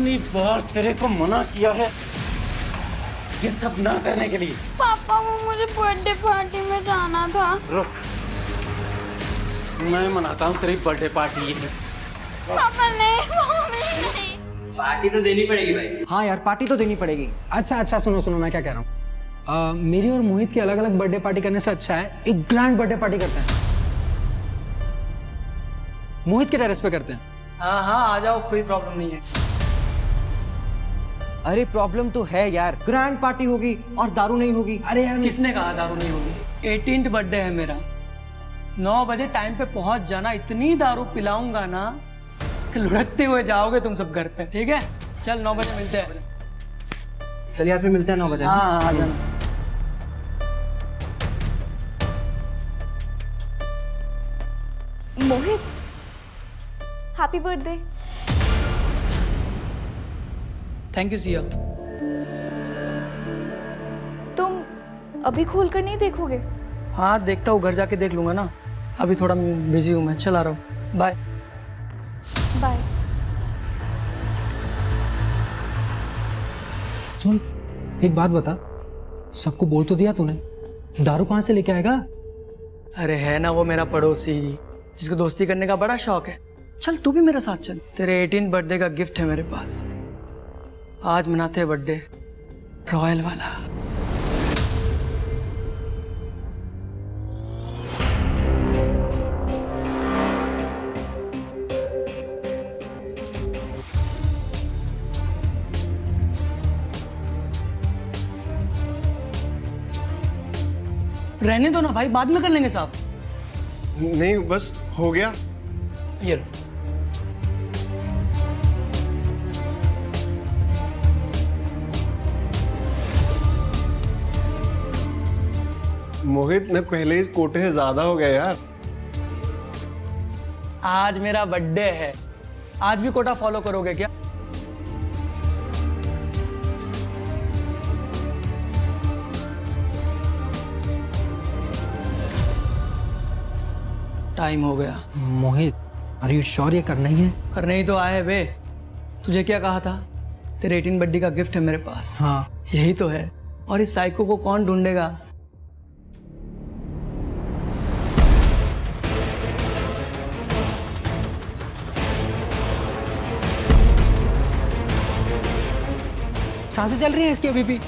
कितनी बार तेरे को मना किया है ये सब ना करने के लिए। पापा वो मुझे बर्थडे पार्टी में जाना था। रुक, मैं मनाता हूँ तेरी बर्थडे पार्टी है। पापा नहीं, मम्मी नहीं। पार्टी तो देनी पड़ेगी भाई। हाँ यार, पार्टी तो देनी पड़ेगी। अच्छा सुनो सुनो, मैं क्या कह रहा हूँ, मेरी और मोहित की अलग अलग बर्थडे पार्टी करने से अच्छा है एक ग्रैंड बर्थडे पार्टी करते हैं। मोहित के टेरेस पे करते हैं। हाँ आ जाओ, कोई प्रॉब्लम नहीं है। अरे प्रॉब्लम तो है यार, ग्रैंड पार्टी होगी और दारू नहीं होगी। अरे यार किसने कहा दारू नहीं होगी? 18th बर्थडे है मेरा, 9 बजे टाइम पे पहुंच जाना। इतनी दारू पिलाऊंगा ना कि लुढ़कते हुए जाओगे तुम सब घर पे। ठीक है, चल 9 बजे मिलते हैं। चल यार, फिर मिलते हैं 9 बजे। हाँ आ जाना। Mohit, happy birthday. Thank you Siya. तुम अभी खोल कर नहीं देखोगे? हाँ देखता हूँ, घर जाके देख लूंगा ना। अभी थोड़ा बिजी हूँ मैं, चला रहा हूँ। Bye bye. सुन, एक बात बता, सबको बोल तो दिया तूने, दारू कहाँ से लेके आएगा? अरे है ना वो मेरा पड़ोसी जिसको दोस्ती करने का बड़ा शौक है। चल तू भी मेरे साथ चल, तेरे 18th बर्थडे का गिफ्ट है मेरे पास। आज मनाते हैं बर्थडे रॉयल वाला। रहने दो ना भाई, बाद में कर लेंगे साफ। नहीं बस हो गया। ये लो। मोहित ने पहले ही कोटे से ज्यादा हो गया यार। आज मेरा बर्थडे है, आज भी कोटा फॉलो करोगे क्या? टाइम हो गया। मोहित, अरे यू श्योर ये करना ही है? और नहीं तो आए बे। तुझे क्या कहा था? तेरे 18 बर्थडे का गिफ्ट है मेरे पास। हाँ। यही तो है। और इस साइको को कौन ढूंढेगा? सांसें चल रही हैं इसकी अभी भी।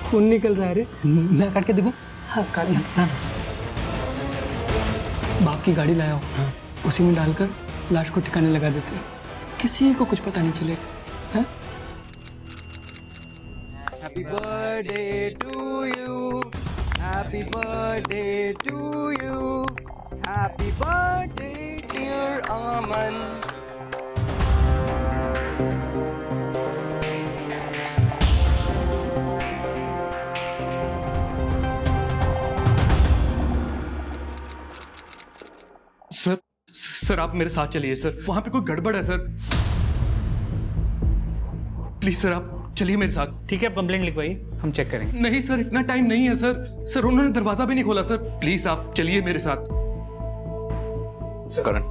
खून निकल रहा है रे। मैं काट के देखूं? हाँ काट। ना। बाप की गाड़ी लाया हूँ, उसी में डालकर लाश को ठिकाने लगा देते हैं, किसी को कुछ पता नहीं चलेगा। हाँ? Happy birthday to you, happy birthday to you, happy birthday dear Aman. Sir आप मेरे साथ चलिए सर, वहां पे कोई गड़बड़ है सर। प्लीज सर आप चलिए मेरे साथ। ठीक है, आप कंप्लेंट लिखवाइए, हम चेक करेंगे। नहीं सर, इतना टाइम नहीं है सर। सर उन्होंने दरवाजा भी नहीं खोला सर। प्लीज आप चलिए मेरे साथ। करण,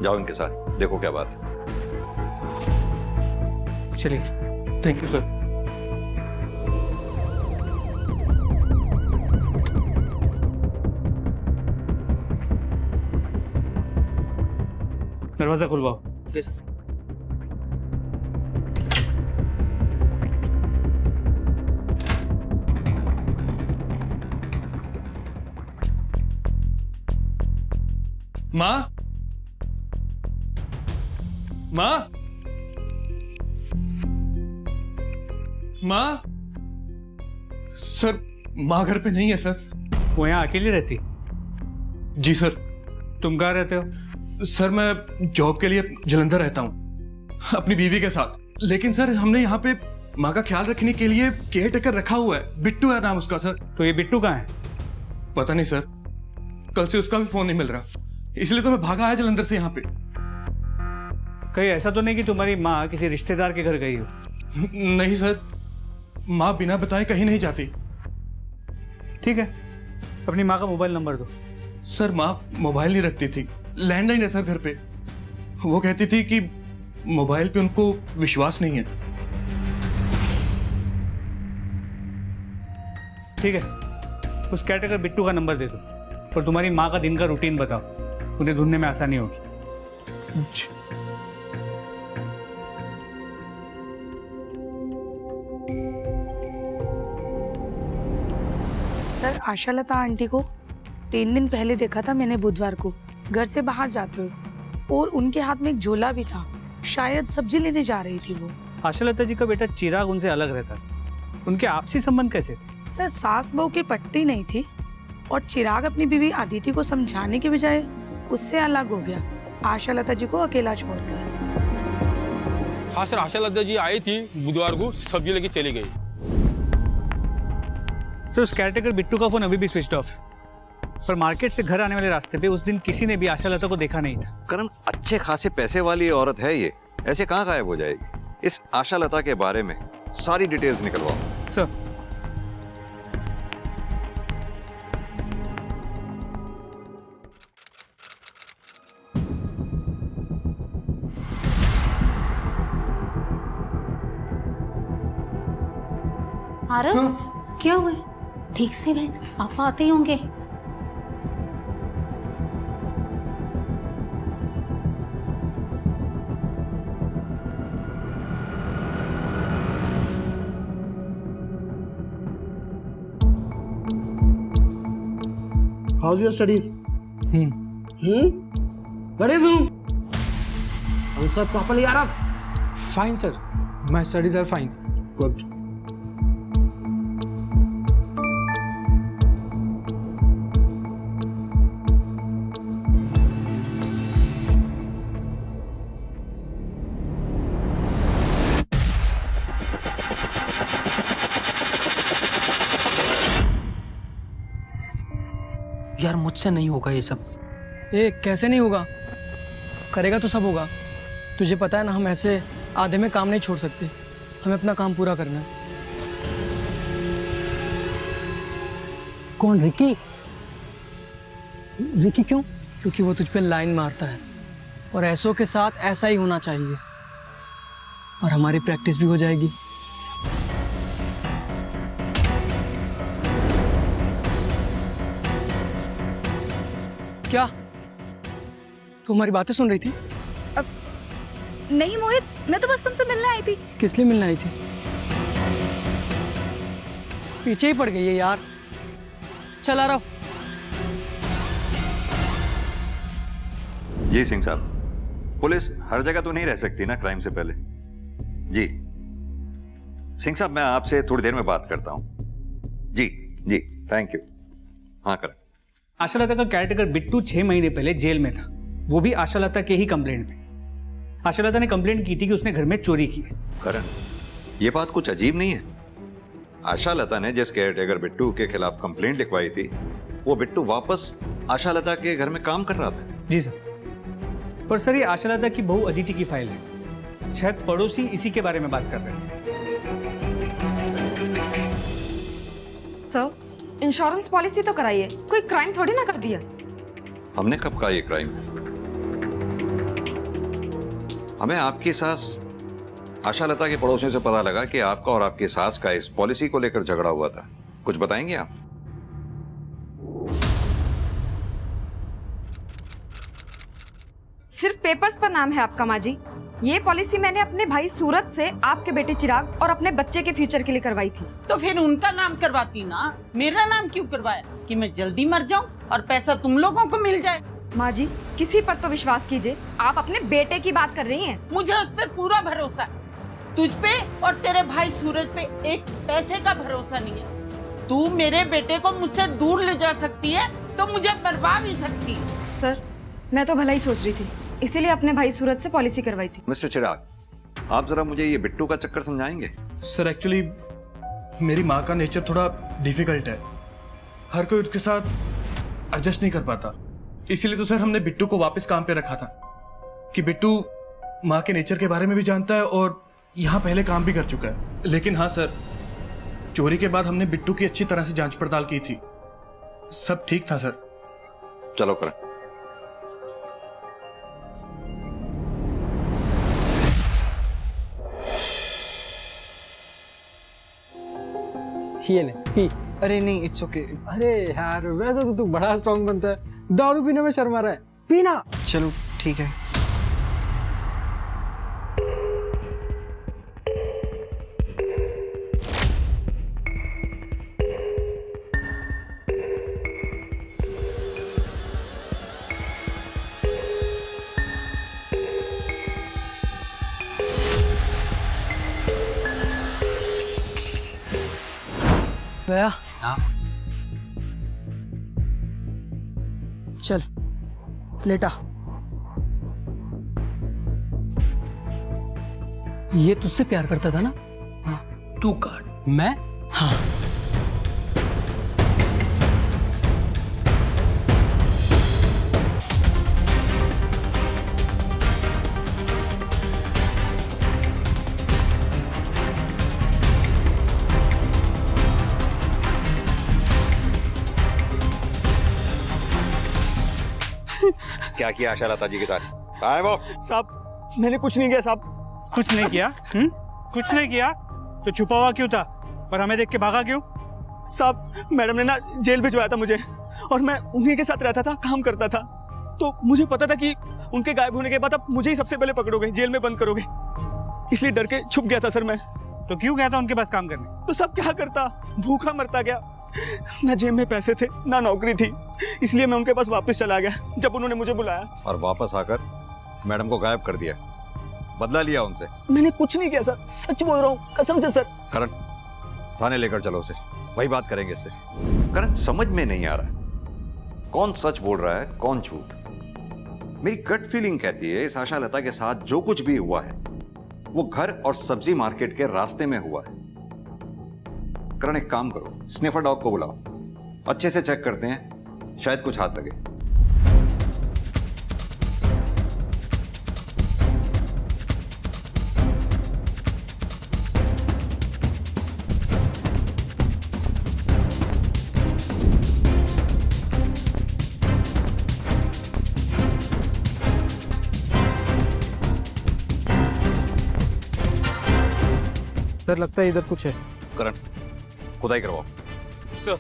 जाओ इनके साथ, देखो क्या बात है। चलिए। Thank you sir. दरवाजा खुलवाओ। Okay sir. माँ, माँ, माँ। सर माँ घर पे नहीं है सर। वो यहाँ अकेली रहती? जी सर। तुम कहाँ रहते हो? सर मैं जॉब के लिए जलंधर रहता हूँ अपनी बीवी के साथ। लेकिन सर हमने यहाँ पे माँ का ख्याल रखने के लिए केयर टेकर रखा हुआ है, बिट्टू है नाम उसका सर। तो ये बिट्टू कहाँ है? पता नहीं सर, कल से उसका भी फोन नहीं मिल रहा, इसलिए तो मैं भागा आया जलंधर से यहाँ पे। कहीं ऐसा तो नहीं कि तुम्हारी माँ किसी रिश्तेदार के घर गई हो? नहीं सर, माँ बिना बताए कहीं नहीं जाती। ठीक है, अपनी माँ का मोबाइल नंबर दो। सर माँ मोबाइल नहीं रखती थी, लैंडलाइन है सर घर पे। वो कहती थी कि मोबाइल पे उनको विश्वास नहीं है। ठीक है, उस कैटेगर बिट्टू का नंबर दे दो और तुम्हारी माँ का दिन का रूटीन बताओ, उन्हें ढूंढने में आसानी होगी। सर, आशालता आंटी को 3 दिन पहले देखा था मैंने बुधवार को घर से बाहर जाते हुए, और उनके हाथ में एक झोला भी था, शायद सब्जी लेने जा रही थी वो। आशालता जी का बेटा चिराग उनसे अलग रहता था, उनके आपसी संबंध कैसे थे? सर, सास बहू की पटती नहीं थी और चिराग अपनी बीवी आदिति को समझाने के बजाय उससे अलग हो गया, आशालता जी को अकेला छोड़कर। हाँ सर, आशालता जी आई थी बुधवार को, सब्जी लेके चली गई। तो उस कैटेगर बिट्टू का फोन अभी भी स्विच ऑफ है, पर मार्केट से घर आने वाले रास्ते पे उस दिन किसी ने भी आशालता को देखा नहीं था। करण, अच्छे खासे पैसे वाली औरत है ये, ऐसे कहाँ गायब हो जाएगी? इस आशालता के बारे में सारी डिटेल्स निकलवाओ। सर, आरव, क्या हुआ? ठीक से बैठ, पापा आते ही होंगे। How's your studies? What is you? Answer properly, Araf. Fine, sir. My studies are fine. Good. यार, मुझसे नहीं होगा ये सब। कैसे नहीं होगा? करेगा तो सब होगा। तुझे पता है ना, हम ऐसे आधे में काम नहीं छोड़ सकते, हमें अपना काम पूरा करना है। कौन? रिकी? रिकी क्यों? क्योंकि वो तुझ पे लाइन मारता है और ऐसों के साथ ऐसा ही होना चाहिए, और हमारी प्रैक्टिस भी हो जाएगी। क्या तू हमारी बातें सुन रही थी? नहीं मोहित, मैं तो बस तुमसे मिलने आई थी। किस लिए मिलने आई थी? पीछे ही पड़ गई है यार। चल आ रहा हूं। जी सिंह साहब, पुलिस हर जगह तो नहीं रह सकती ना क्राइम से पहले। जी सिंह साहब, मैं आपसे थोड़ी देर में बात करता हूं। जी जी, थैंक यू। हाँ कर। आशालता का कैरेक्टर बिट्टू 6 महीने पहले जेल में था, वो भी आशालता के ही कंप्लेंट पे। आशालता ने कंप्लेंट की थी कि उसने घर में चोरी की है। करण, ये बात कुछ अजीब नहीं है। आशालता ने जिस केयरटेकर बिट्टू के खिलाफ कंप्लेंट लिखवाई थी, वो बिट्टू वापस आशालता के घर में काम कर रहा था। जी सर, पर सर ये आशालता की बहू अदिति की फाइल है, शायद पड़ोसी इसी के बारे में बात कर रहे थे। सर, इंश्योरेंस पॉलिसी तो कराई है, कोई क्राइम थोड़ी ना कर दिया। हमने कब कहा ये क्राइम है? हमें आपकी सास आशालता के पड़ोसियों से पता लगा कि आपका और आपकी सास का इस पॉलिसी को लेकर झगड़ा हुआ था। कुछ बताएंगे आप? सिर्फ पेपर्स पर नाम है आपका माँ जी। ये पॉलिसी मैंने अपने भाई सूरत से आपके बेटे चिराग और अपने बच्चे के फ्यूचर के लिए करवाई थी। तो फिर उनका नाम करवाती ना, मेरा नाम क्यों करवाया कि मैं जल्दी मर जाऊं और पैसा तुम लोगों को मिल जाए? माँ जी, किसी पर तो विश्वास कीजिए, आप अपने बेटे की बात कर रही हैं। मुझे उस पर पूरा भरोसा है, तुझ पे और तेरे भाई सूरज पे एक पैसे का भरोसा नहीं है। तू मेरे बेटे को मुझसे दूर ले जा सकती है तो मुझे मरवा भी सकती है। सर, मैं तो भला ही सोच रही थी, इसीलिए अपने भाई सूरज से पॉलिसी करवाई थी। मिस्टर चिराग, आप जरा मुझे ये बिट्टू का चक्कर समझाएंगे? सर एक्चुअली मेरी माँ का नेचर थोड़ा डिफिकल्ट है, हर कोई उसके साथ एडजस्ट नहीं कर पाता। इसीलिए तो सर हमने बिट्टू को वापस काम पे रखा था कि बिट्टू माँ के नेचर के बारे में भी जानता है और यहाँ पहले काम भी कर चुका है। लेकिन हाँ सर, चोरी के बाद हमने बिट्टू की अच्छी तरह से जांच पड़ताल की थी, सब ठीक था सर। चलो करण। ये ले पी। अरे नहीं, इट्स ओके। अरे यार वैसे तो तू बड़ा स्ट्रांग बनता है, दारू पीने में शर्मा रहा है, पीना। चलो ठीक है। गया? चल लेटा। ये तुझसे प्यार करता था ना? हाँ, तू काट। मैं? हाँ। क्या किया आशा लता जी के साथ? कहाँ है वो? साहब मैंने कुछ नहीं किया साहब। कुछ नहीं किया? कुछ नहीं किया तो छुपा हुआ क्यों था और हमें देख के भागा क्यों? साहब मैडम ने ना जेल भिजवाया था मुझे, और मैं उन्हीं के साथ रहता था, काम करता था, तो मुझे पता था कि उनके गायब होने के बाद आप मुझे ही सबसे पहले पकड़ोगे, जेल में बंद करोगे, इसलिए डर के छुप गया था सर मैं। तो क्यों गया था उनके पास काम करने? तो सब क्या करता, भूखा मरता गया, ना जेब में पैसे थे ना नौकरी थी, इसलिए मैं उनके पास वापस चला गया जब उन्होंने मुझे बुलाया। और वापस आकर मैडम को गायब कर दिया, बदला लिया उनसे? मैंने कुछ नहीं किया सर, सच बोल रहा हूँ, कसम से सर। करण थाने लेकर चलो उसे, वही बात करेंगे इससे। करण समझ में नहीं आ रहा कौन सच बोल रहा है कौन झूठ। मेरी गट फीलिंग कहती है इस आशा लता के साथ जो कुछ भी हुआ है वो घर और सब्जी मार्केट के रास्ते में हुआ है। करण एक काम करो, स्निफर डॉग को बुलाओ, अच्छे से चेक करते हैं, शायद कुछ हाथ लगे। सर लगता है इधर कुछ है। करण खुदाई करवाओ। सर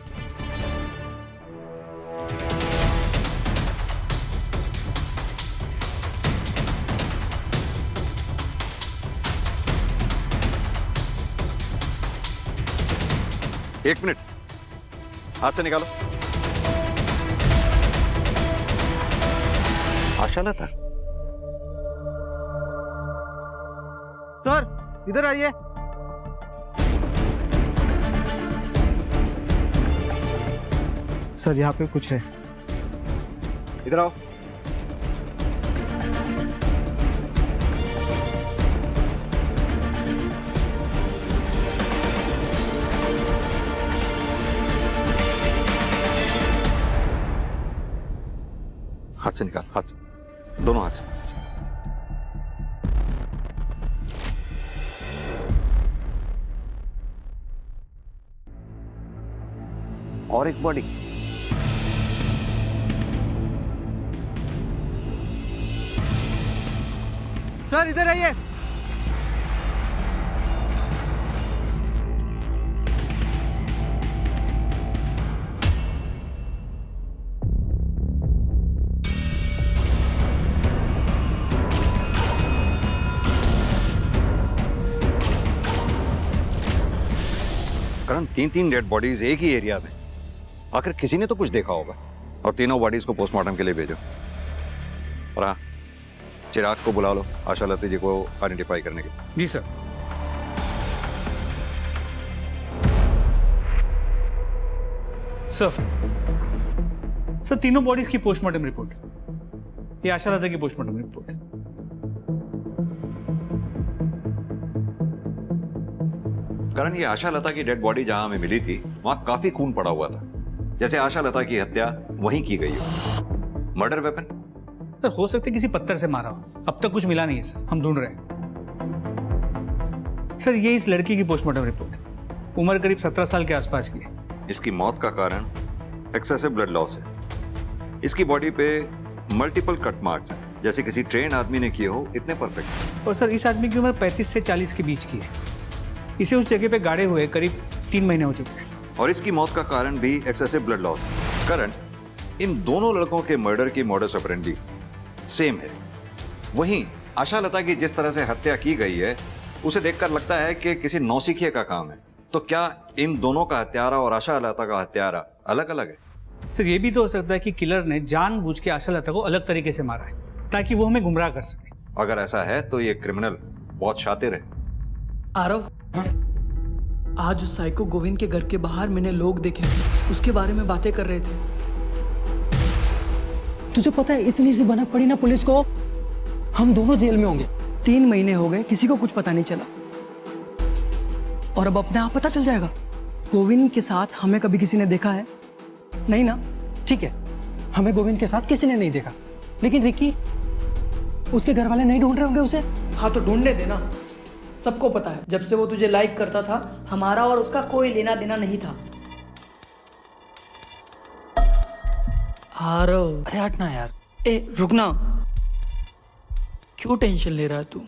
एक मिनट, हाथ से निकालो। आशा लता? सर इधर आइए। सर यहाँ पे कुछ है। इधर आओ। हाथ से निकाल, हाथ से, दोनों हाथ से। और एक बॉडी। सर इधर आइए। करण तीन डेड बॉडीज एक ही एरिया में, आखिर किसी ने तो कुछ देखा होगा। और तीनों बॉडीज को पोस्टमार्टम के लिए भेजो। और हाँ, चिराग को बुला लो आशा लता जी को आइडेंटिफाई करने के। जी सर। सर तीनों बॉडीज की पोस्टमार्टम रिपोर्ट, ये आशा लता की पोस्टमार्टम रिपोर्ट है। करण ये आशा लता की डेड बॉडी जहां हमें मिली थी वहां काफी खून पड़ा हुआ था, जैसे आशा लता की हत्या वहीं की गई हो। Murder weapon? सर हो सकता है किसी पत्थर से मारा हो, अब तक कुछ मिला नहीं है सर, हम ढूंढ रहे हैं। सर ये इस लड़की की पोस्टमार्टम रिपोर्ट है, उम्र करीब 17 साल के आसपास की है। इसकी मौत का कारण एक्सेसिव ब्लड लॉस है, इसकी बॉडी पे मल्टीपल कट मार्क्स हैं, जैसे किसी ट्रेन आदमी ने किए हो, इतने परफेक्ट। और सर इस आदमी की उम्र 35 से 40 के बीच की है। इसे उस जगह पे गाड़े हुए करीब 3 महीने हो चुके हैं। और इसकी मौत का कारण भी एक्सेसिव ब्लड लॉस। करण, इन दोनों लड़कों के मर्डर की मॉडस ऑपरेंडी सेम है। वहीं आशा लता की जिस तरह से हत्या की गई है उसे देखकर लगता है कि किसी नौसिखिए का काम है। तो क्या इन दोनों का हत्यारा और आशा लता का हत्यारा अलग अलग है? सर ये भी तो हो सकता है कि किलर ने जानबूझ के आशा लता को अलग तरीके से मारा है ताकि वो हमें गुमराह कर सके। अगर ऐसा है तो ये क्रिमिनल बहुत शातिर है। आरव, आज उस साइको गोविंद के घर के बाहर मैंने लोग देखे, उसके बारे में बातें कर रहे थे। तुझे पता है इतनी सी भनक पड़ी ना पुलिस को, हम दोनों जेल में होंगे। 3 महीने हो गए, किसी को कुछ पता नहीं चला, और अब अपने आप पता चल जाएगा। गोविंद के साथ हमें कभी किसी ने देखा है? नहीं ना? ठीक है, हमें गोविंद के साथ किसी ने नहीं देखा, लेकिन रिकी, उसके घर वाले नहीं ढूंढ रहे होंगे उसे? हाँ तो ढूंढने देना। सबको पता है जब से वो तुझे लाइक करता था हमारा और उसका कोई लेना देना नहीं था। आरव, अरे हट ना यार। ए रुकना, क्यों टेंशन ले रहा है तू?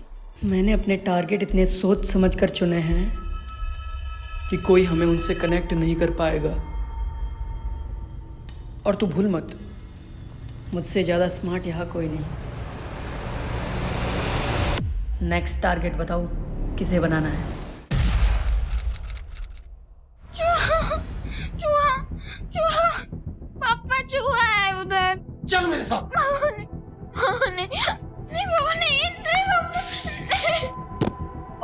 मैंने अपने टारगेट इतने सोच समझ कर चुने हैं कि कोई हमें उनसे कनेक्ट नहीं कर पाएगा। और तू भूल मत, मुझसे ज़्यादा स्मार्ट यहाँ कोई नहीं। नेक्स्ट टारगेट बताओ, किसे बनाना है? चूहा, चूहा, चूहा, पापा चूहा है उधर। चल मेरे साथ। नहीं पापा, नहीं पापा।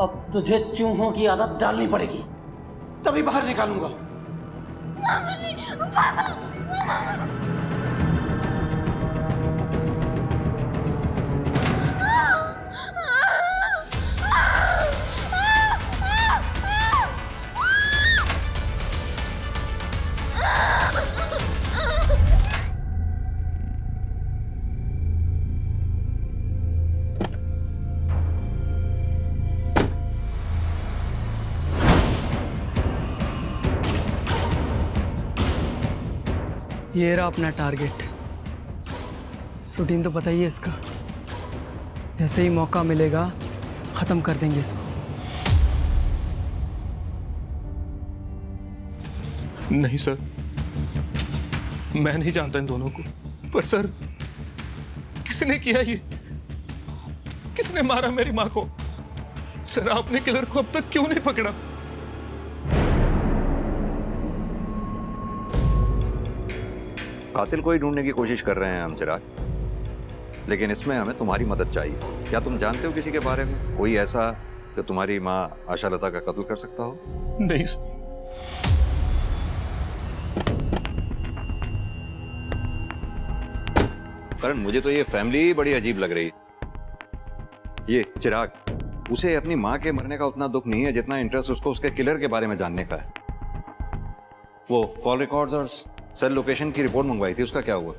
अब तुझे चूहों की आदत डालनी पड़ेगी, तभी बाहर निकालूंगा। पापा। ये रहा अपना टारगेट। रूटीन तो पता ही है इसका, जैसे ही मौका मिलेगा खत्म कर देंगे इसको। नहीं सर, मैं नहीं जानता इन दोनों को, पर सर किसने किया ये? किसने मारा मेरी माँ को? सर आपने किलर को अब तक क्यों नहीं पकड़ा? कातिल को ही ढूंढने की कोशिश कर रहे हैं हम चिराग, लेकिन इसमें हमें तुम्हारी मदद चाहिए। क्या तुम जानते हो किसी के बारे में, कोई ऐसा कि तुम्हारी माँ आशा लता का कत्ल कर सकता हो? नहीं सर। करण, मुझे तो ये फैमिली ही बड़ी अजीब लग रही है। ये चिराग, उसे अपनी माँ के मरने का उतना दुख नहीं है जितना इंटरेस्ट उसको उसके किलर के बारे में जानने का है। वो कॉल रिकॉर्ड्स और सेल लोकेशन की रिपोर्ट मंगवाई थी, उसका क्या हुआ?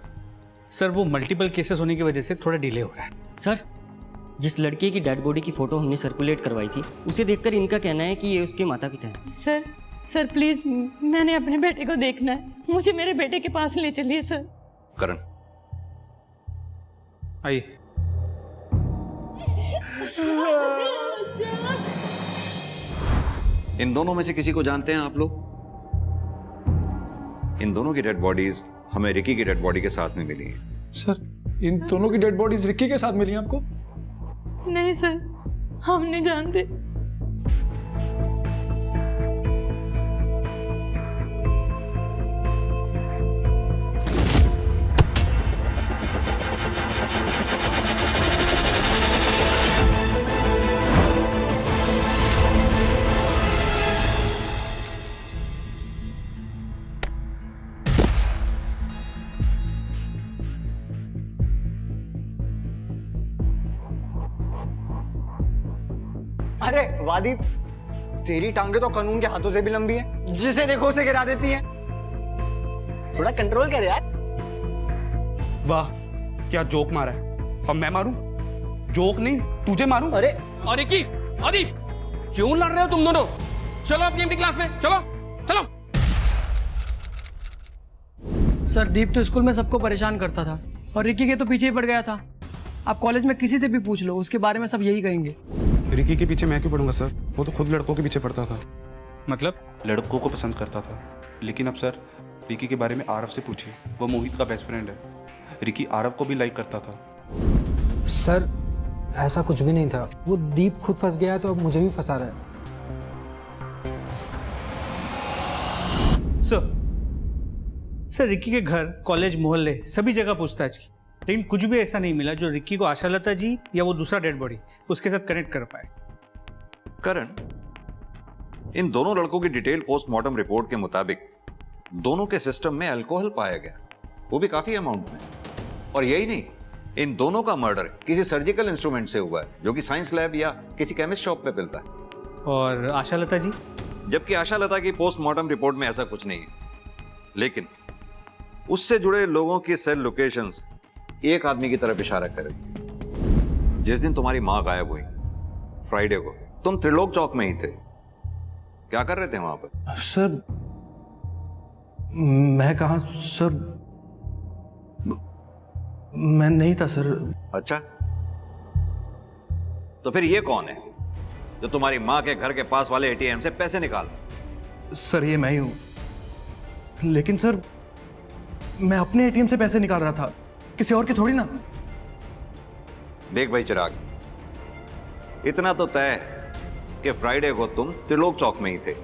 सर वो मल्टीपल केसेस होने की वजह से थोड़ा डिले हो रहा है। सर, जिस लड़के की डेड बॉडी की फोटो हमने सर्कुलेट करवाई थी, उसे देखकर इनका कहना है कि ये उसके माता पिता हैं। सर प्लीज, मैंने अपने बेटे को देखना है, मुझे मेरे बेटे के पास ले चलिए सर। करण, आइए। इन दोनों में से किसी को जानते हैं आप लोग? इन दोनों की डेड बॉडीज हमें रिकी की डेड बॉडी के साथ में मिली हैं। सर, इन दोनों की डेड बॉडीज रिकी के साथ मिली हैं आपको? नहीं सर, हम नहीं जानते। अरे वादी, तेरी टांगे तो कानून के हाथों से भी लंबी है, जिसे देखो उसे गिरा देती है। थोड़ा कंट्रोल कर यार। वाह, क्या जोक मारा है। अब मैं मारूं? जोक नहीं, तुझे मारूं? अरे अरे की आदि, क्यों लड़ रहे हो तुम दोनों? चलो अपनी अपनी क्लास में, चलो चलो। सर दीप तो स्कूल में सबको परेशान करता था और रिकी के तो पीछे ही पड़ गया था। आप कॉलेज में किसी से भी पूछ लो, उसके बारे में सब यही कहेंगे। रिकी के पीछे मैं क्यों पढ़ूंगा सर? वो तो खुद लड़कों के पीछे पड़ता था। मतलब? लड़कों को पसंद करता था। लेकिन अब सर रिकी के बारे में आरव से पूछिए, वो मोहित का बेस्ट फ्रेंड है। रिकी आरव को भी लाइक करता था। सर ऐसा कुछ भी नहीं था, वो दीप खुद फंस गया है तो अब मुझे भी फंसा रहा है। सर रिकी के घर, कॉलेज, मोहल्ले सभी जगह पूछताछ की, लेकिन कुछ भी ऐसा नहीं मिला जो रिकी को आशालता जी या वो दूसरा डेड बॉडी उसके साथ कनेक्ट कर पाए। करण, इन दोनों लड़कों की डिटेल पोस्टमार्टम रिपोर्ट के मुताबिक दोनों के सिस्टम में अल्कोहल पाया गया, वो भी काफी अमाउंट में। और यही नहीं, इन दोनों का मर्डर किसी सर्जिकल इंस्ट्रूमेंट से हुआ है जो कि साइंस लैब या किसी केमिस्ट शॉप पे मिलता है। और आशालता जी? जबकि आशालता की पोस्टमार्टम रिपोर्ट में ऐसा कुछ नहीं है, लेकिन उससे जुड़े लोगों की सेल लोकेशंस एक आदमी की तरफ इशारा करेगी। जिस दिन तुम्हारी मां गायब हुई, फ्राइडे को, तुम त्रिलोक चौक में ही थे। क्या कर रहे थे वहां पर? सर मैं कहा सर, मैं नहीं था सर। अच्छा, तो फिर ये कौन है जो तुम्हारी मां के घर के पास वाले एटीएम से पैसे निकाल? सर ये मैं ही हूं, लेकिन सर मैं अपने एटीएम से पैसे निकाल रहा था, किसी और की थोड़ी ना। देख भाई चिराग, इतना तो तय है कि फ्राइडे को तुम त्रिलोक चौक में ही थे।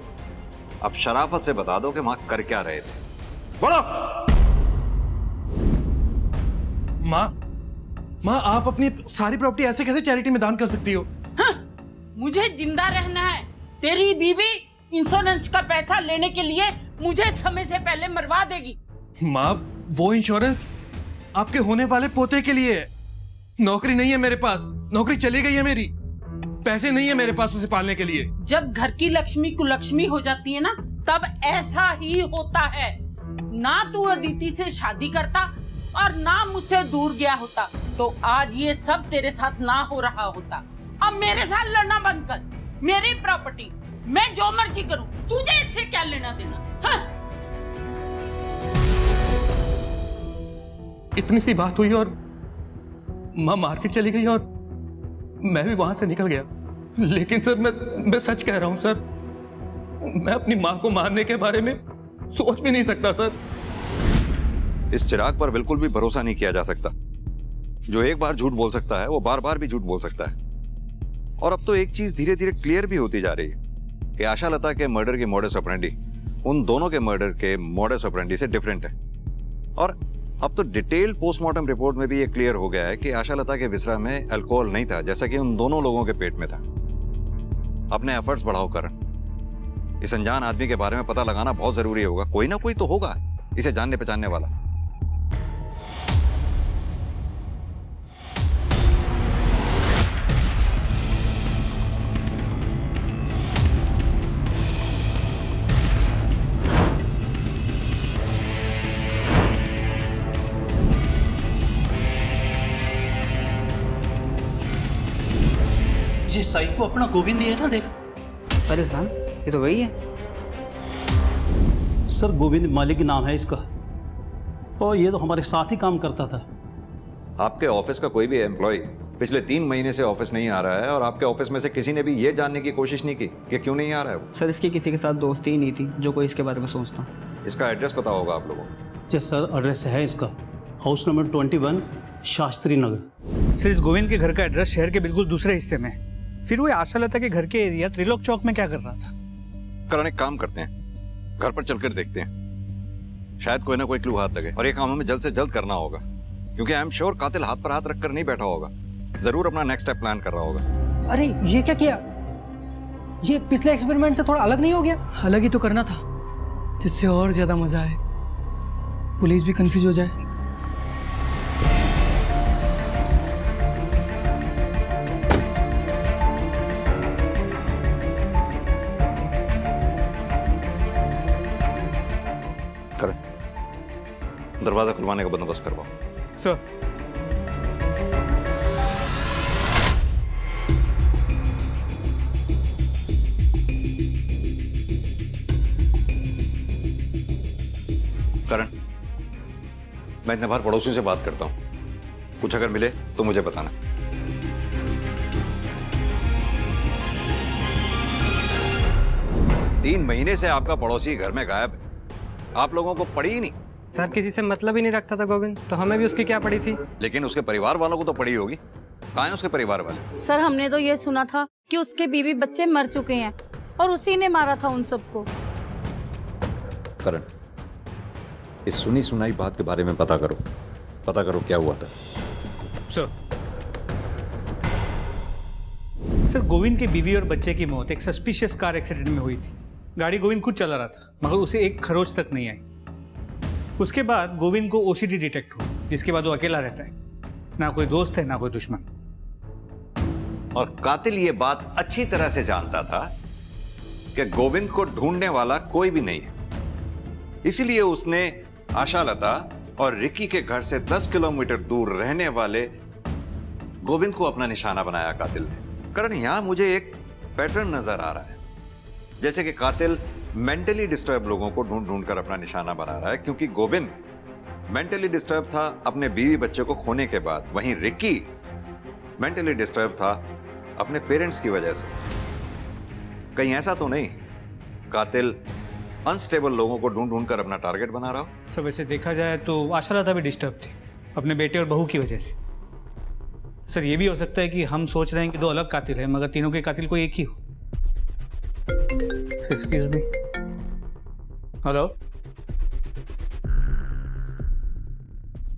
अब शराफत से बता दो कि वहां कर क्या रहे थे। बोलो। माँ आप अपनी सारी प्रॉपर्टी ऐसे कैसे चैरिटी में दान कर सकती हो? हाँ, मुझे जिंदा रहना है। तेरी बीवी इंश्योरेंस का पैसा लेने के लिए मुझे समय से पहले मरवा देगी। माँ वो इंश्योरेंस आपके होने वाले पोते के लिए है। नौकरी नहीं है मेरे पास, नौकरी चली गई है मेरी, पैसे नहीं है मेरे पास उसे पालने के लिए। जब घर की लक्ष्मी कुलक्ष्मी हो जाती है ना, तब ऐसा ही होता है। ना तू अदिति से शादी करता और ना मुझसे दूर गया होता तो आज ये सब तेरे साथ ना हो रहा होता। अब मेरे साथ लड़ना बंद कर। मेरी प्रॉपर्टी, मैं जो मर्जी करूं, तुझे इससे क्या लेना देना? हाँ? इतनी सी बात हुई और माँ मार्केट चली गई और मैं भी वहां से निकल गया। लेकिन सर मैं सच कह रहा हूं सर, मैं अपनी माँ को मारने के बारे में सोच भी नहीं सकता सर। इस चिराग पर बिल्कुल भी भरोसा नहीं किया जा सकता। जो एक बार झूठ बोल सकता है वो बार बार भी झूठ बोल सकता है। और अब तो एक चीज धीरे धीरे क्लियर भी होती जा रही है कि आशालता के मर्डर की मोडस ऑपरेंडी उन दोनों के मर्डर के मोडस ऑपरेंडी से डिफरेंट है। और अब तो डिटेल पोस्टमार्टम रिपोर्ट में भी ये क्लियर हो गया है कि आशालता के विसरा में अल्कोहल नहीं था, जैसा कि उन दोनों लोगों के पेट में था। अपने एफर्ट्स बढ़ाओ करण। इस अनजान आदमी के बारे में पता लगाना बहुत जरूरी होगा। कोई ना कोई तो होगा इसे जानने पहचानने वाला। ये साइको अपना गोविंद ही है ना, देख। अरे हाँ, ये तो वही है। सर गोविंद मालिक नाम है इसका, और ये तो हमारे साथ ही काम करता था। आपके ऑफिस का कोई भी एम्प्लॉय पिछले 3 महीने से ऑफिस नहीं आ रहा है और आपके ऑफिस में से किसी ने भी ये जानने की कोशिश नहीं की कि क्यों नहीं आ रहा है वो? सर इसकी किसी के साथ दोस्ती ही नहीं थी जो कोई इसके बारे में सोचता। इसका एड्रेस पता होगा आप लोगों को? जी सर, एड्रेस है इसका house number 21 Shastri Nagar. Sir इस गोविंद के घर का एड्रेस शहर के बिल्कुल दूसरे हिस्से में। फिर वो आशालता के घर के एरिया त्रिलोक चौक में क्या कर रहा था? करण, एक काम करते हैं, घर पर चलकर देखते हैं, शायद कोई ना कोई क्लू हाथ लगे। और ये काम हमें जल्द से जल्द करना होगा, क्योंकि आई एम श्योर कातिल हाथ पर हाथ रखकर नहीं बैठा होगा, जरूर अपना नेक्स्ट स्टेप प्लान कर रहा होगा। अरे ये क्या किया? ये पिछले एक्सपेरिमेंट से थोड़ा अलग नहीं हो गया? अलग ही तो करना था, जिससे और ज्यादा मजा आए, पुलिस भी कंफ्यूज हो जाए। दरवाजा खुलवाने का बंदोबस्त करवाओ। सर करण, मैं इतने बार पड़ोसियों से बात करता हूँ, कुछ अगर मिले तो मुझे बताना। तीन महीने से आपका पड़ोसी घर में गायब है, आप लोगों को पड़ी ही नहीं। सर किसी से मतलब ही नहीं रखता था गोविंद, तो हमें भी उसकी क्या पड़ी थी। लेकिन उसके परिवार वालों को तो पड़ी होगी। कहाँ हैं उसके परिवार वाले? सर हमने तो ये सुना था कि उसके बीवी बच्चे मर चुके हैं और उसी ने मारा था उन सबको। करण, इस सुनी सुनाई बात के बारे में पता करो क्या हुआ था। सर गोविंद की बीवी और बच्चे की मौत एक सस्पिशियस कार एक्सीडेंट में हुई थी। गाड़ी गोविंद खुद चला रहा था, मगर उसे एक खरोच तक नहीं आई। उसके बाद गोविंद को ओसीडी डिटेक्ट हुआ, जिसके बाद वो अकेला रहता है, ना कोई दोस्त है ना कोई दुश्मन। और कातिल ये बात अच्छी तरह से जानता था कि गोविंद को ढूंढने वाला कोई भी नहीं है, इसीलिए उसने आशालता और रिकी के घर से 10 किलोमीटर दूर रहने वाले गोविंद को अपना निशाना बनाया कातिल ने। करण, यहां मुझे एक पैटर्न नजर आ रहा है, जैसे कि कातिल मेंटली डिस्टर्ब लोगों को ढूंढ ढूंढ कर अपना निशाना बना रहा है, क्योंकि गोविंद मेंटली डिस्टर्ब था अपने बीवी बच्चे को खोने के बाद, वहीं रिकी मेंटली डिस्टर्ब था अपने पेरेंट्स की वजह से। कहीं ऐसा तो नहीं कातिल अनस्टेबल लोगों को ढूंढ ढूंढ कर अपना टारगेट बना रहा हो? सब ऐसे देखा जाए तो आशालता भी डिस्टर्ब थी अपने बेटे और बहू की वजह से। सर ये भी हो सकता है कि हम सोच रहे हैं कि दो अलग कातिल हैं, मगर तीनों के कातिल कोई एक ही हो। Excuse me. हेलो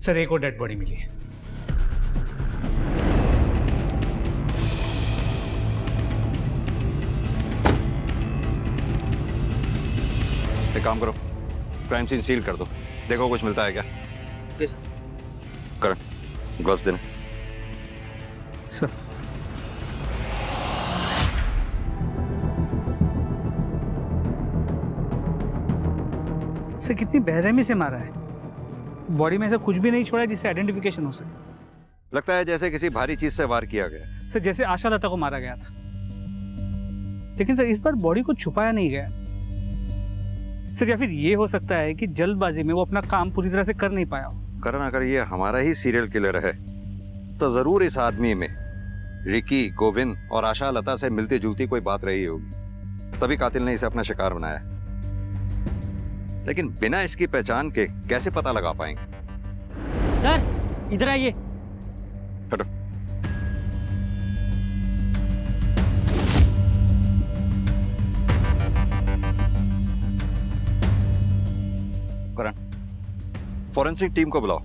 सर, एक और डेड बॉडी मिली है। एक काम करो, क्राइम सीन सील कर दो, देखो कुछ मिलता है क्या। Okay sir. करण, ग्लव्स देना। सर सर कितनी बेरहमी से मारा है, बॉडी में ऐसा कुछ भी नहीं छोड़ा जिससे आइडेंटिफिकेशन हो सके। लगता है जैसे किसी भारी चीज से वार किया गया। सर जैसे आशालता को मारा गया था, लेकिन सर इस बार बॉडी को छुपाया नहीं गया। सर या फिर ये हो सकता है कि जल्दबाजी में वो अपना काम पूरी तरह से कर नहीं पाया हो। करण, अगर ये हमारा ही सीरियल किलर है तो जरूर इस आदमी में रिकी, गोविंद और आशालता से मिलती जुलती कोई बात रही होगी, तभी कातिल ने इसे अपना शिकार बनाया। लेकिन बिना इसकी पहचान के कैसे पता लगा पाएंगे? सर इधर आइए। हटो। करण, फॉरेंसिक टीम को बुलाओ,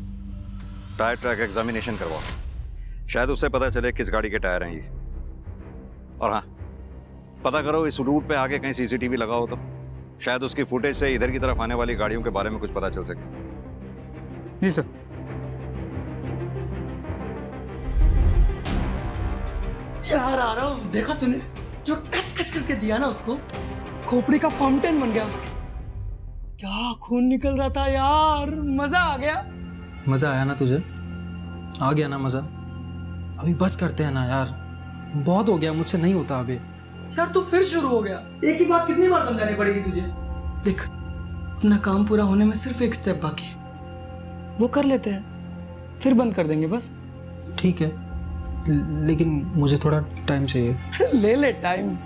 टायर ट्रैक एग्जामिनेशन करवाओ, शायद उससे पता चले किस गाड़ी के टायर हैं ये। और हाँ, पता करो इस रूट पे आगे कहीं सीसीटीवी लगा हो तो शायद उसकी फुटेज से इधर की तरफ आने वाली गाड़ियों के बारे में कुछ पता चल सके। जी सर। यार आरव, देखा तूने जो कच कच करके दिया ना उसको, खोपड़ी का फाउंटेन बन गया उसके। क्या खून निकल रहा था यार, मजा आ गया। मजा आया ना तुझे? आ गया ना मजा? अभी बस करते हैं ना यार, बहुत हो गया, मुझसे नहीं होता अभी। यार तू फिर शुरू हो गया, एक ही बात कितनी बार समझानी पड़ेगी तुझे। देख, अपना काम पूरा होने में सिर्फ एक स्टेप बाकी है, वो कर लेते हैं, फिर बंद कर देंगे बस। ठीक है, लेकिन मुझे थोड़ा टाइम चाहिए। ले ले टाइम।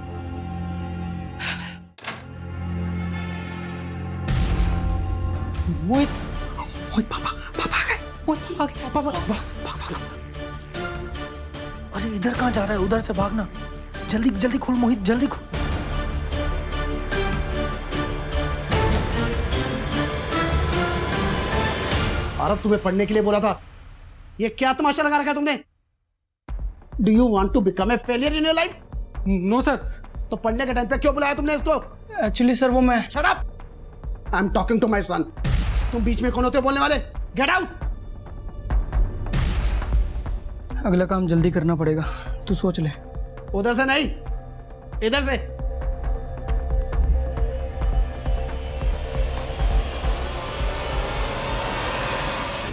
मोहित, पापा आ गए। मोहित आ गए, पापा भाग। अरे इधर कहाँ जा रहा है, उधर से भागना। जल्दी जल्दी खोल मोहित, जल्दी खोल। आरव, तुम्हें पढ़ने के लिए बोला था, ये क्या तमाशा लगा रखा है तुमने? Do you want to become a failure in your life? No sir. तो पढ़ने के टाइम पे क्यों बुलाया तुमने इसको? एक्चुअली सर वो मैं। Shut up, I am talking to my son. तुम बीच में कौन होते हो बोलने वाले? Get out. अगला काम जल्दी करना पड़ेगा, तू सोच ले। उधर से नहीं, इधर से।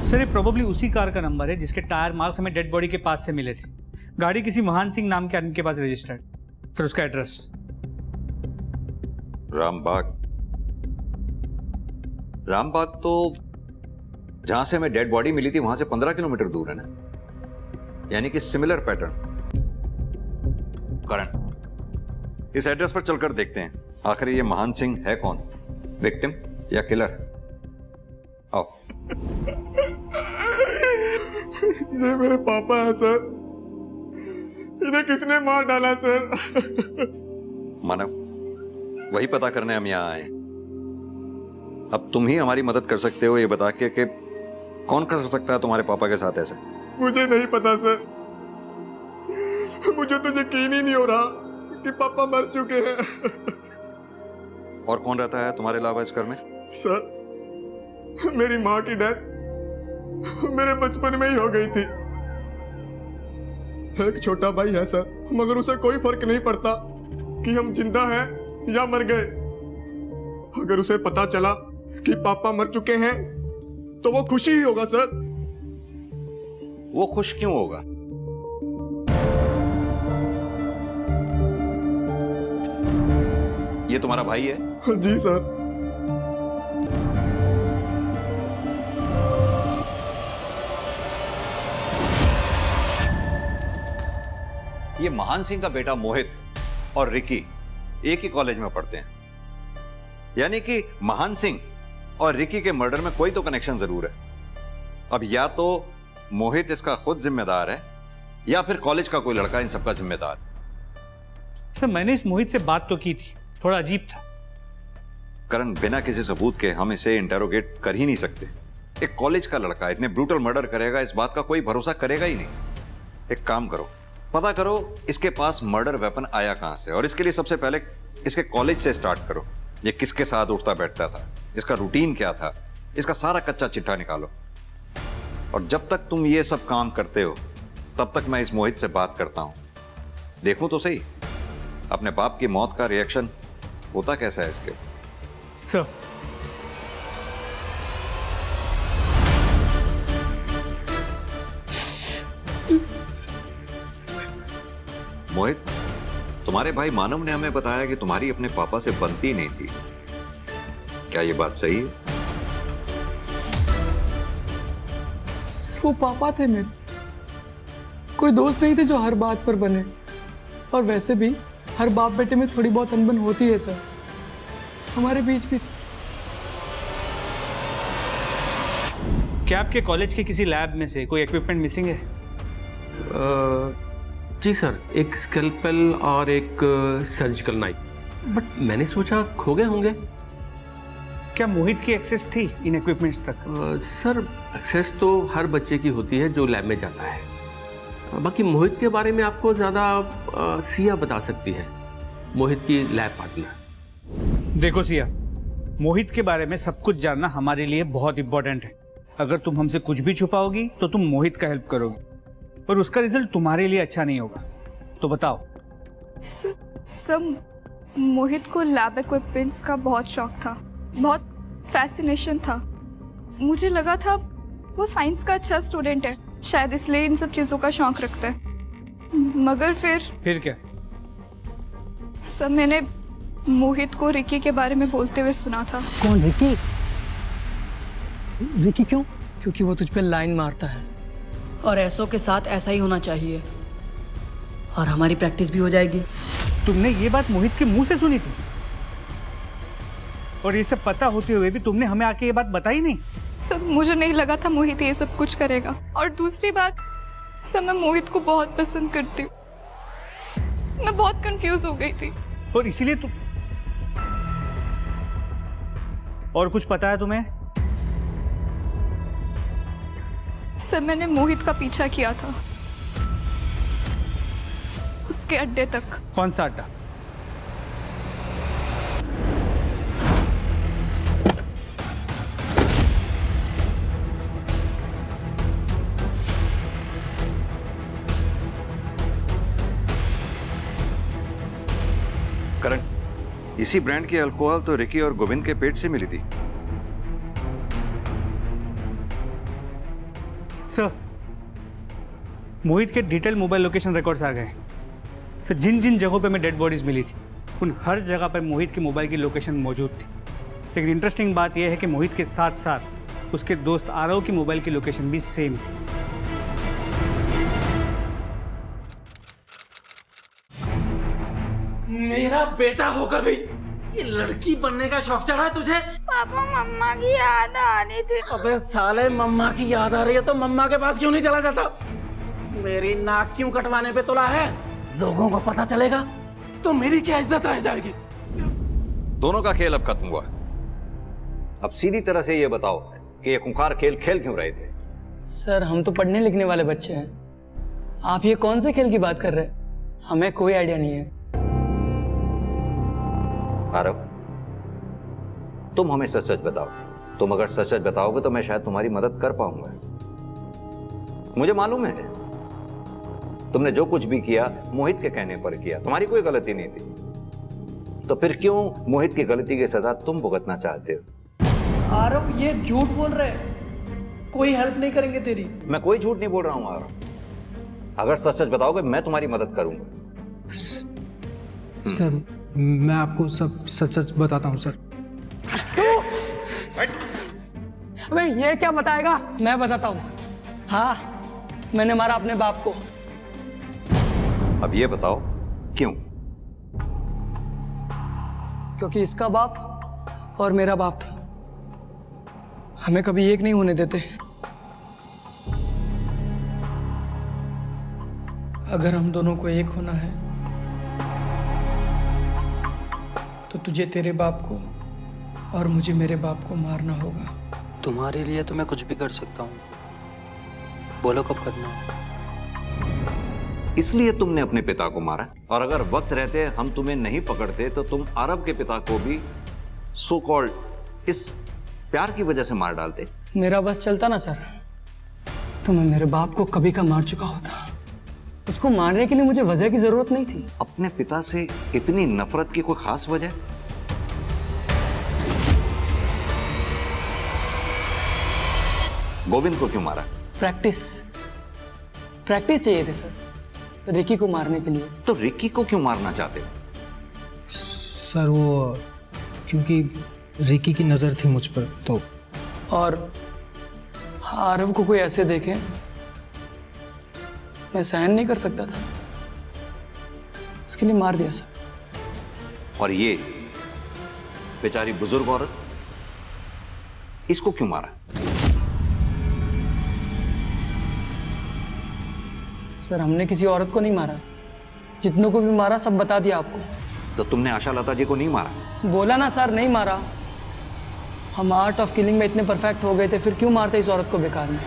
सर ये प्रोबेबली उसी कार का नंबर है जिसके टायर मार्क्स हमें डेड बॉडी के पास से मिले थे। गाड़ी किसी महान सिंह नाम के आदमी के पास रजिस्टर्ड। सर उसका एड्रेस रामबाग। रामबाग तो जहां से हमें डेड बॉडी मिली थी वहां से 15 किलोमीटर दूर है ना, यानी कि सिमिलर पैटर्न। करण, इस एड्रेस पर चलकर देखते हैं आखिर ये महान सिंह है कौन, विक्टिम या किलर। आओ। ये मेरे पापा हैं सर, इन्हें किसने मार डाला सर? मानव, वही पता करने हम यहाँ आए। अब तुम ही हमारी मदद कर सकते हो ये बता के कि कौन कर सकता है तुम्हारे पापा के साथ ऐसे। मुझे नहीं पता सर, मुझे तो यकीन ही नहीं हो रहा कि पापा मर चुके हैं। और कौन रहता है तुम्हारे अलावा इस घर में? सर, मेरी माँ की डेथ मेरे बचपन में ही हो गई थी। एक छोटा भाई है सर, मगर उसे कोई फर्क नहीं पड़ता कि हम जिंदा हैं या मर गए। अगर उसे पता चला कि पापा मर चुके हैं तो वो खुशी ही होगा सर। वो खुश क्यों होगा? ये तुम्हारा भाई है? जी सर। ये महान सिंह का बेटा मोहित और रिकी एक ही कॉलेज में पढ़ते हैं, यानी कि महान सिंह और रिकी के मर्डर में कोई तो कनेक्शन जरूर है। अब या तो मोहित इसका खुद जिम्मेदार है या फिर कॉलेज का कोई लड़का इन सबका जिम्मेदार। सर, मैंने इस मोहित से बात तो की थी, थोड़ा अजीब था। करण, बिना किसी सबूत के हम इसे इंटेरोगेट कर ही नहीं सकते। एक कॉलेज का लड़का इतने ब्रूटल मर्डर करेगा, इस बात का कोई भरोसा करेगा ही नहीं। एक काम करो, पता करो इसके पास मर्डर वेपन आया कहां से, और इसके लिए सबसे पहले इसके कॉलेज से स्टार्ट करो। ये किसके साथ उठता बैठता था, इसका रूटीन क्या था, इसका सारा कच्चा चिट्ठा निकालो। और जब तक तुम ये सब काम करते हो तब तक मैं इस मोहित से बात करता हूं। देखूं तो सही अपने बाप की मौत का रिएक्शन होता कैसा है इसके। सर, मोहित, तुम्हारे भाई मानव ने हमें बताया कि तुम्हारी अपने पापा से बनती नहीं थी, क्या ये बात सही है? सर, वो पापा थे मेरे, कोई दोस्त नहीं थे जो हर बात पर बने। और वैसे भी हर बाप बेटे में थोड़ी बहुत अनबन होती है सर, हमारे बीच भी। क्या आपके कॉलेज के किसी लैब में से कोई इक्विपमेंट मिसिंग है? जी सर, एक स्कैल्पेल और एक सर्जिकल नाइफ, बट मैंने सोचा खो गए होंगे। क्या मोहित की एक्सेस थी इन इक्विपमेंट्स तक? सर, एक्सेस तो हर बच्चे की होती है जो लैब में जाता है। बाकी मोहित के बारे में आपको ज़्यादा सिया बता सकती है, मोहित की लैब पार्टनर। देखो सिया, मोहित के बारे में सब कुछ जानना हमारे लिए बहुत इंपॉर्टेंट है। अगर तुम हमसे कुछ भी छुपाओगी तो तुम मोहित का हेल्प करोगी और उसका रिजल्ट तुम्हारे लिए अच्छा नहीं होगा। तो बताओ। सब मोहित को लैब इक्विपमेंट्स का बहुत शौक था, बहुत फैसिनेशन था। मुझे लगा था वो साइंस का अच्छा स्टूडेंट है, शायद इसलिए इन सब चीज़ों का शौक रखता है। मगर फिर क्या? सब मैंने मोहित को रिकी के बारे में बोलते हुए सुना था। कौन रिकी? रिकी क्यों? क्योंकि वो तुझ पे लाइन मारता है और ऐसों के साथ ऐसा ही होना चाहिए, और हमारी प्रैक्टिस भी हो जाएगी। तुमने ये बात मोहित के मुंह से सुनी थी और ये सब पता होते हुए भी तुमने हमें आके ये बात बताई नहीं? सब मुझे नहीं लगा था मोहित ये सब कुछ करेगा। और दूसरी बात, सब मैं मोहित को बहुत पसंद करती हूँ। मैं बहुत कंफ्यूज हो गई थी और इसीलिए तुम। और कुछ पता है तुम्हें? सब मैंने मोहित का पीछा किया था उसके अड्डे तक। कौन सा अड्डा? करण, इसी ब्रांड की अल्कोहल तो रिकी और गोविंद के पेट से मिली थी। सर, मोहित के डिटेल मोबाइल लोकेशन रिकॉर्ड्स आ गए। सर, जिन जिन जगहों पे हमें डेड बॉडीज मिली थी उन हर जगह पर मोहित की मोबाइल की लोकेशन मौजूद थी। लेकिन इंटरेस्टिंग बात यह है कि मोहित के साथ साथ उसके दोस्त आरव की मोबाइल की लोकेशन भी सेम थी। मेरा बेटा होकर भी ये लड़की बनने का शौक चढ़ा है तुझे? पापा मम्मा की याद आ रही थी। अबे साले, मम्मा की याद आ रही है तो मम्मा के पास क्यों नहीं चला जाता? मेरी नाक क्यों कटवाने पे तुला है? लोगों को पता चलेगा तो मेरी क्या इज्जत रह जाएगी? दोनों का खेल अब खत्म हुआ। अब सीधी तरह से ये बताओ कि ये खूंखार खेल खेल क्यों रहे थे? सर हम तो पढ़ने लिखने वाले बच्चे हैं, आप ये कौन से खेल की बात कर रहे हैं? हमें कोई आइडिया नहीं है। आरव, तुम हमें सच सच बताओ। तुम अगर सच सच बताओगे तो मैं शायद तुम्हारी मदद कर पाऊंगा। मुझे मालूम है तुमने जो कुछ भी किया मोहित के कहने पर किया, तुम्हारी कोई गलती नहीं थी। तो फिर क्यों मोहित की गलती की सजा तुम भुगतना चाहते हो? आरव ये झूठ बोल रहे हैं, कोई हेल्प नहीं करेंगे तेरी। मैं कोई झूठ नहीं बोल रहा हूं आरव, अगर सच सच बताओगे मैं तुम्हारी मदद करूंगा। सर मैं आपको सब सच सच बताता हूँ सर। अबे ये क्या बताएगा? मैं बताता हूँ। हाँ, मैंने मारा अपने बाप को। अब ये बताओ क्यों? क्योंकि इसका बाप और मेरा बाप हमें कभी एक नहीं होने देते। अगर हम दोनों को एक होना है तो तुझे तेरे बाप को और मुझे मेरे बाप को मारना होगा। तुम्हारे लिए तो मैं कुछ भी कर सकता हूँ, बोलो कब करना है। इसलिए तुमने अपने पिता को मारा, और अगर वक्त रहते हम तुम्हें नहीं पकड़ते तो तुम आरव के पिता को भी सो कॉल्ड इस प्यार की वजह से मार डालते। मेरा बस चलता ना सर तो मैं मेरे बाप को कभी का मार चुका होता। उसको मारने के लिए मुझे वजह की जरूरत नहीं थी। अपने पिता से इतनी नफरत की कोई खास वजह? गोविंद को क्यों मारा? प्रैक्टिस चाहिए थी सर, रिकी को मारने के लिए। तो रिकी को क्यों मारना चाहते हो? सर वो क्योंकि रिकी की नजर थी मुझ पर तो। और आरव को कोई ऐसे देखे मैं सहन नहीं कर सकता था, इसके लिए मार दिया सर। और ये बेचारी बुजुर्ग औरत, इसको क्यों मारा? सर हमने किसी औरत को नहीं मारा, जितनों को भी मारा सब बता दिया आपको। तो तुमने आशा लता जी को नहीं मारा? बोला ना सर, नहीं मारा। हम आर्ट ऑफ किलिंग में इतने परफेक्ट हो गए थे, फिर क्यों मारते इस औरत को बेकार में?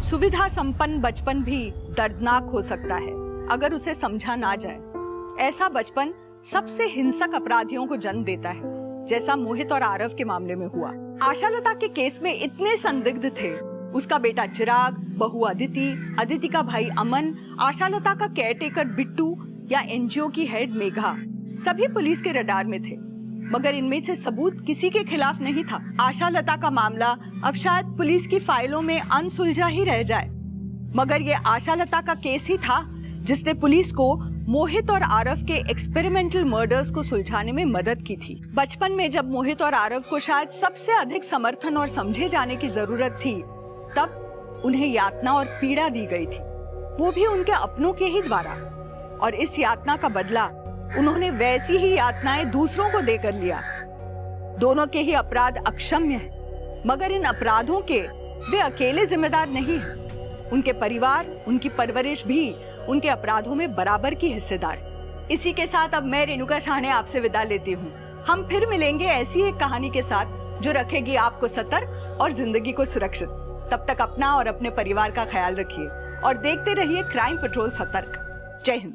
सुविधा संपन्न बचपन भी दर्दनाक हो सकता है अगर उसे समझा ना जाए। ऐसा बचपन सबसे हिंसक अपराधियों को जन्म देता है, जैसा मोहित और आरव के मामले में हुआ। आशा लता के केस में इतने संदिग्ध थे, उसका बेटा चिराग, बहू अदिति, अदिति का भाई अमन, आशा लता का केयरटेकर बिट्टू या एनजीओ की हेड मेघा, सभी पुलिस के रडार में थे, मगर इनमें से सबूत किसी के खिलाफ नहीं था। आशा लता का मामला अब शायद पुलिस की फाइलों में अनसुलझा ही रह जाए, मगर ये आशा लता का केस ही था जिसने पुलिस को मोहित और आरव के एक्सपेरिमेंटल मर्डर्स को सुलझाने में मदद की थी। बचपन में जब मोहित और आरव को शायद सबसे अधिक समर्थन और समझे जाने की जरूरत थी, तब उन्हें यातना और पीड़ा दी गई थी, वो भी उनके अपनों के ही द्वारा। और इस यातना का बदला उन्होंने वैसी ही यातनाएं दूसरों को देकर लिया। दोनों के ही अपराध अक्षम्य हैं, मगर इन अपराधों के वे अकेले जिम्मेदार नहीं हैं। उनके परिवार, उनकी परवरिश भी उनके अपराधों में बराबर की हिस्सेदार। इसी के साथ अब मैं रेणुका शाहने आपसे विदा लेती हूँ। हम फिर मिलेंगे ऐसी एक कहानी के साथ जो रखेगी आपको सतर्क और जिंदगी को सुरक्षित। तब तक अपना और अपने परिवार का ख्याल रखिए और देखते रहिए क्राइम पेट्रोल सतर्क। जय हिंद।